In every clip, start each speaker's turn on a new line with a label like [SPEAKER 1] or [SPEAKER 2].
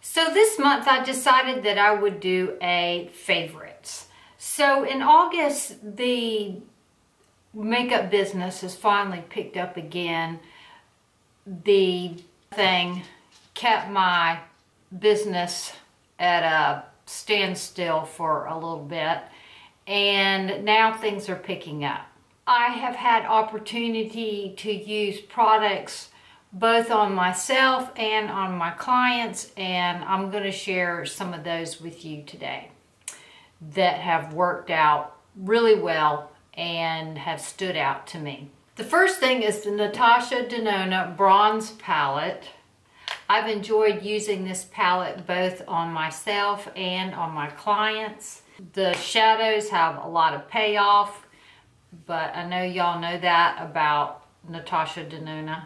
[SPEAKER 1] So this month I decided that I would do a favorites. So in August, the makeup business has finally picked up again. The thing kept my business at a standstill for a little bit, and now things are picking up. I have had opportunity to use products both on myself and on my clients, and I'm going to share some of those with you today that have worked out really well and have stood out to me. The first thing is the Natasha Denona Bronze Palette. I've enjoyed using this palette both on myself and on my clients. The shadows have a lot of payoff, but I know y'all know that about Natasha Denona.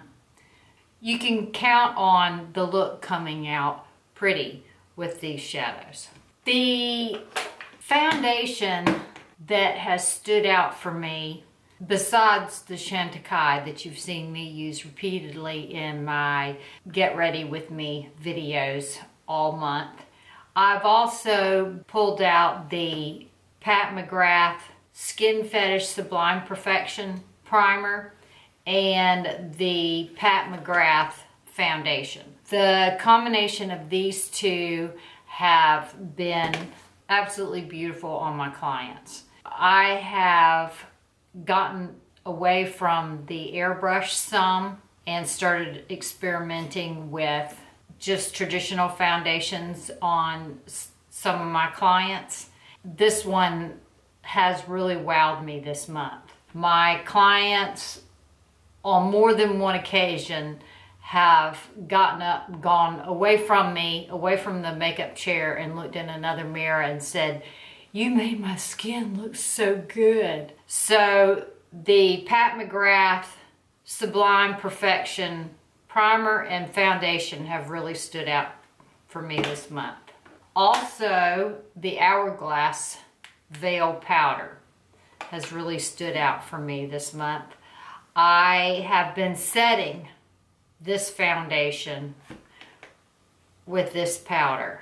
[SPEAKER 1] You can count on the look coming out pretty with these shadows. The foundation that has stood out for me, besides the Chantecaille that you've seen me use repeatedly in my Get Ready With Me videos all month, I've also pulled out the McGrath Skinfetish Sublime Perfection Primer and the McGrath foundation. The combination of these two have been absolutely beautiful on my clients. I have gotten away from the airbrush some and started experimenting with just traditional foundations on some of my clients. This one has really wowed me this month. My clients on more than one occasion have gotten up, gone away from me, away from the makeup chair, and looked in another mirror and said, "You made my skin look so good." So the McGrath Sublime Perfection Primer and Foundation have really stood out for me this month. Also, the Hourglass Veil Powder has really stood out for me this month. I have been setting this foundation with this powder.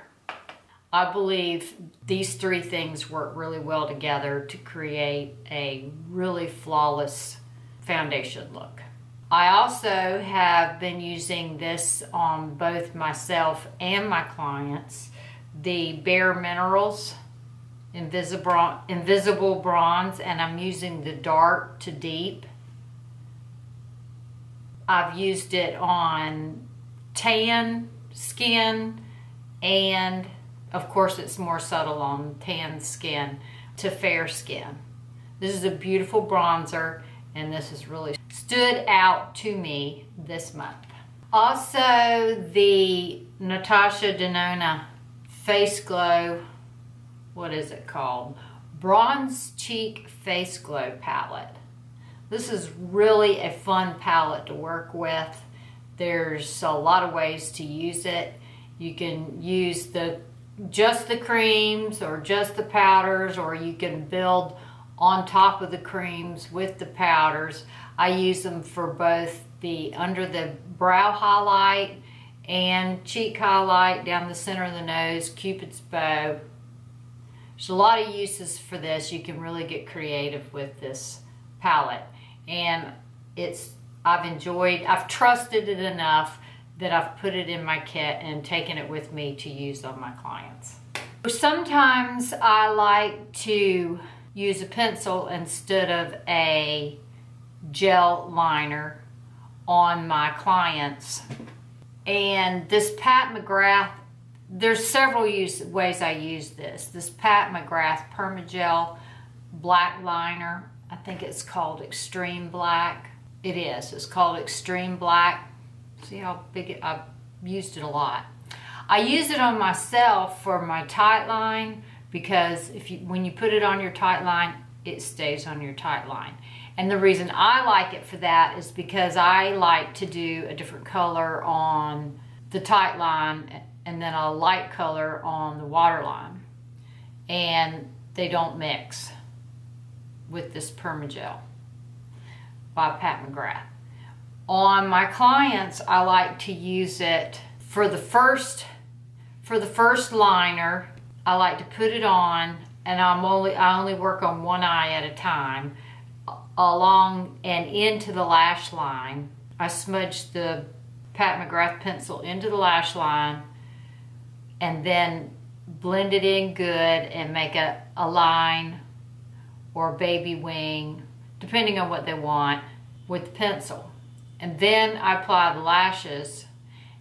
[SPEAKER 1] I believe these three things work really well together to create a really flawless foundation look. I also have been using this on both myself and my clients, the BareMinerals Invisible Bronze, and I'm using the dark to deep. I've used it on tan skin, and of course it's more subtle on tan skin to fair skin. This is a beautiful bronzer, and this has really stood out to me this month. Also, the Natasha Denona Face Glow, what is it called? Bronze Cheek Face Glow Palette. This is really a fun palette to work with. There's a lot of ways to use it. You can use just the creams or just the powders, or you can build on top of the creams with the powders. I use them for both the under the brow highlight and cheek highlight, down the center of the nose, Cupid's bow. There's a lot of uses for this. You can really get creative with this palette. And I've trusted it enough that I've put it in my kit and taken it with me to use on my clients. Sometimes I like to use a pencil instead of a gel liner on my clients. And this McGrath, there's several ways I use this. This McGrath PermaGel black liner, I think it's called Xtreme Black. It is. It's called Xtreme Black. See how big I've used it a lot. I use it on myself for my tight line, because when you put it on your tight line, it stays on your tight line. And the reason I like it for that is because I like to do a different color on the tight line and then a light color on the waterline. And they don't mix with this PermaGel by McGrath. On my clients, I like to use it for the first For the first liner, I like to put it on, and I only work on one eye at a time, along and into the lash line. I smudge the Pat McGrath pencil into the lash line and then blend it in good and make a line or a baby wing, depending on what they want, with the pencil. And then I apply the lashes,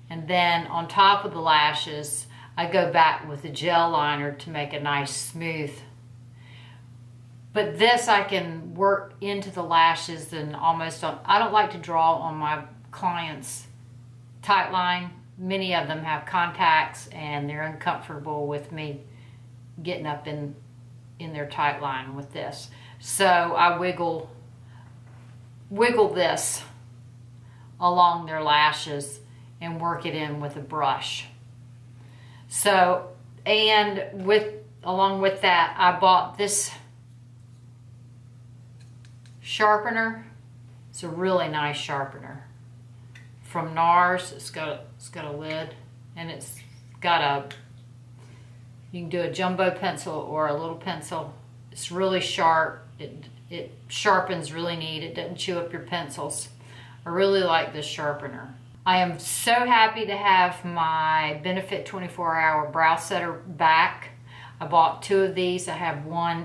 [SPEAKER 1] and then on top of the lashes, I go back with a gel liner to make a nice smooth. But this I can work into the lashes and almost on, I don't like to draw on my clients' tight line. Many of them have contacts and they're uncomfortable with me getting up in their tight line with this. So I wiggle this along their lashes and work it in with a brush. So, and along with that, I bought this sharpener. It's a really nice sharpener from NARS. It's got a lid, and it's got you can do a jumbo pencil or a little pencil. It's really sharp. It sharpens really neat. It doesn't chew up your pencils. I really like this sharpener. I am so happy to have my Benefit 24-hour brow setter back. I bought 2 of these. I have one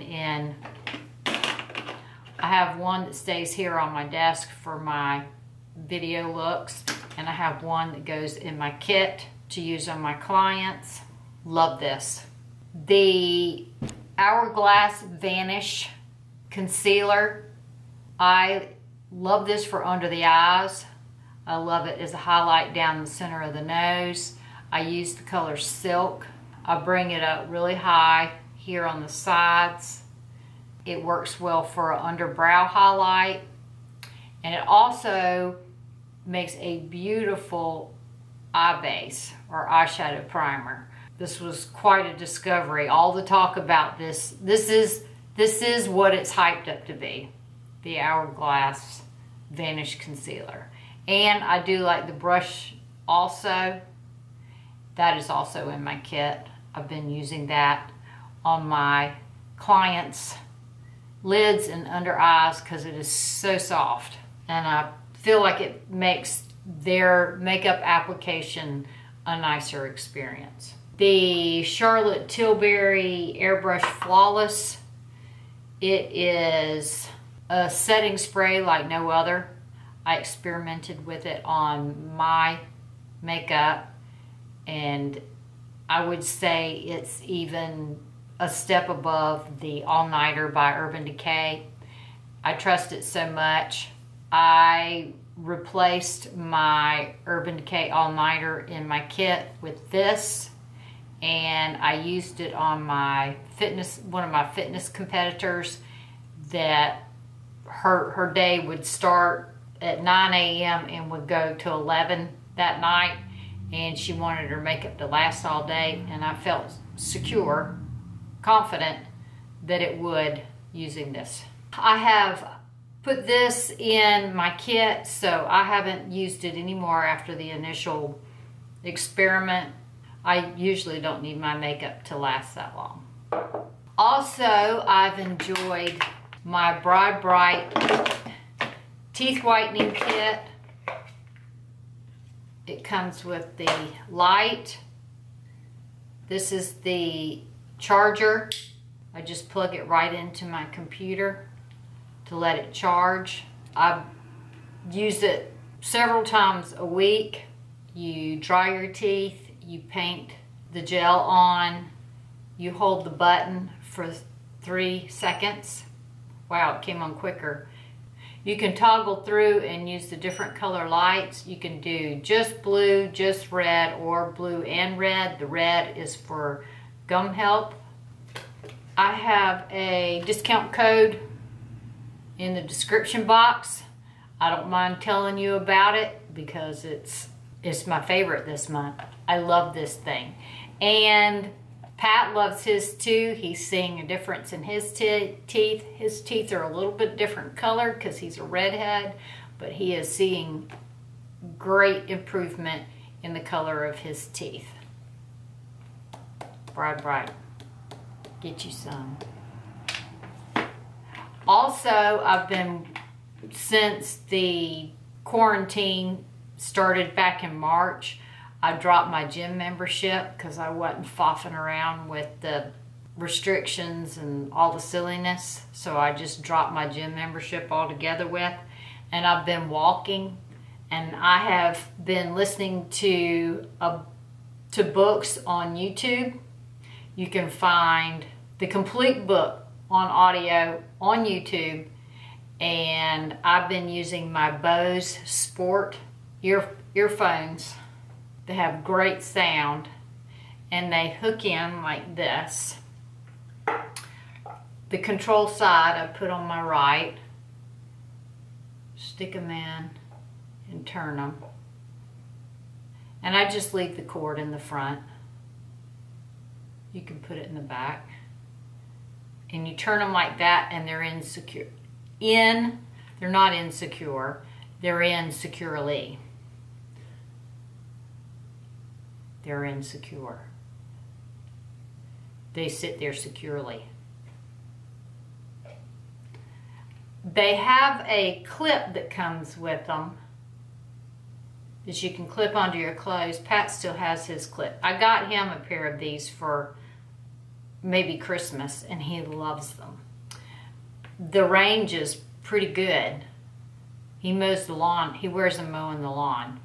[SPEAKER 1] that stays here on my desk for my video looks, and I have one that goes in my kit to use on my clients. Love this. The Hourglass Vanish concealer. I love this for under the eyes. I love it as a highlight down the center of the nose. I use the color Silk. I bring it up really high here on the sides. It works well for an under brow highlight. And it also makes a beautiful eye base or eyeshadow primer. This was quite a discovery. All the talk about this is what it's hyped up to be. The Hourglass Vanish Concealer. And I do like the brush also. That is also in my kit. I've been using that on my clients' lids and under eyes because it is so soft. And I feel like it makes their makeup application a nicer experience. The Charlotte Tilbury Airbrush Flawless. It is a setting spray like no other. I experimented with it on my makeup, and I would say it's even a step above the All Nighter by Urban Decay. I trust it so much. I replaced my Urban Decay All Nighter in my kit with this, and I used it on my one of my fitness competitors that her day would start at 9 a.m. and would go to 11 that night, and she wanted her makeup to last all day, and I felt secure, confident that it would using this. I have put this in my kit, so I haven't used it anymore after the initial experiment. I usually don't need my makeup to last that long. Also, I've enjoyed my BryBright teeth whitening kit. It comes with the light. This is the charger. I just plug it right into my computer to let it charge. I use it several times a week. You dry your teeth, you paint the gel on, you hold the button for 3 seconds. Wow, it came on quicker. You can toggle through and use the different color lights. You can do just blue, just red, or blue and red. The red is for gum health. I have a discount code in the description box. I don't mind telling you about it because it's my favorite this month. I love this thing. And Pat loves his too. He's seeing a difference in his teeth. His teeth are a little bit different color because he's a redhead, but he is seeing great improvement in the color of his teeth. BryBright. Get you some. Also, I've been, since the quarantine started back in March, I dropped my gym membership because I wasn't faffing around with the restrictions and all the silliness. So I just dropped my gym membership altogether with, and I've been walking, and I have been listening to books on YouTube. You can find the complete book on audio on YouTube, and I've been using my Bose Sport earphones. They have great sound, and they hook in like this. The control side I put on my right, stick them in and turn them, and I just leave the cord in the front. You can put it in the back, and you turn them like that, and they're insecure. They're not insecure, they're in securely. They're insecure. They sit there securely. They have a clip that comes with them that you can clip onto your clothes. Pat still has his clip. I got him a pair of these for maybe Christmas, and he loves them. The range is pretty good. He mows the lawn. He wears them mowing the lawn,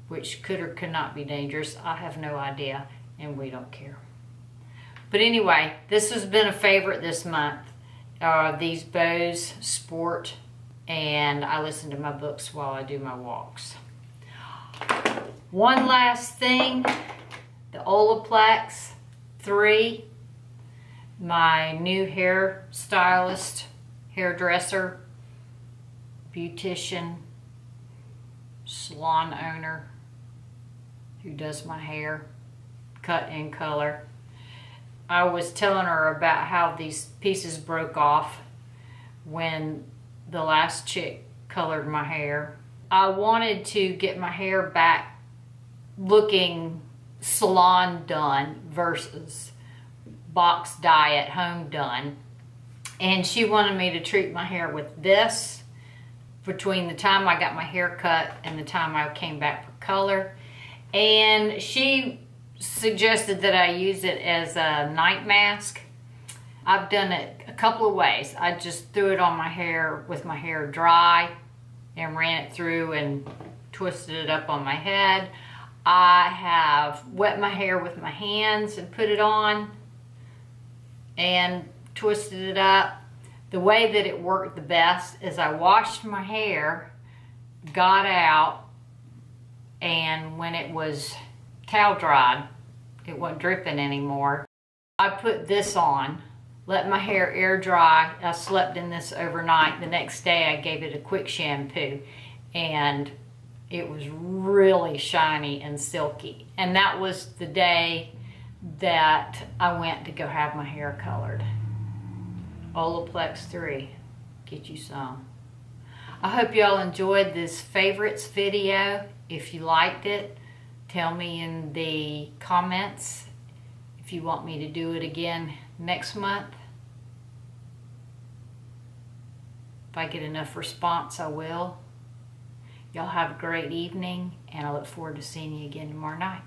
[SPEAKER 1] which could or could not be dangerous. I have no idea, and we don't care. But anyway, this has been a favorite this month. These Bose Sport, and I listen to my books while I do my walks. One last thing, the Olaplex 3, my new hairstylist, hairdresser, beautician, salon owner who does my hair, cut and color. I was telling her about how these pieces broke off when the last chick colored my hair. I wanted to get my hair back looking salon done versus box dye at home done. And she wanted me to treat my hair with this between the time I got my hair cut and the time I came back for color. And she suggested that I use it as a night mask. I've done it a couple of ways. I just threw it on my hair with my hair dry and ran it through and twisted it up on my head. I have wet my hair with my hands and put it on and twisted it up. The way that it worked the best is I washed my hair, got out, and when it was towel dried, it wasn't dripping anymore, I put this on, let my hair air dry. I slept in this overnight. The next day I gave it a quick shampoo, and it was really shiny and silky. And that was the day that I went to go have my hair colored. Olaplex 3, get you some. I hope y'all enjoyed this favorites video. If you liked it, tell me in the comments if you want me to do it again next month. If I get enough response, I will. Y'all have a great evening, and I look forward to seeing you again tomorrow night.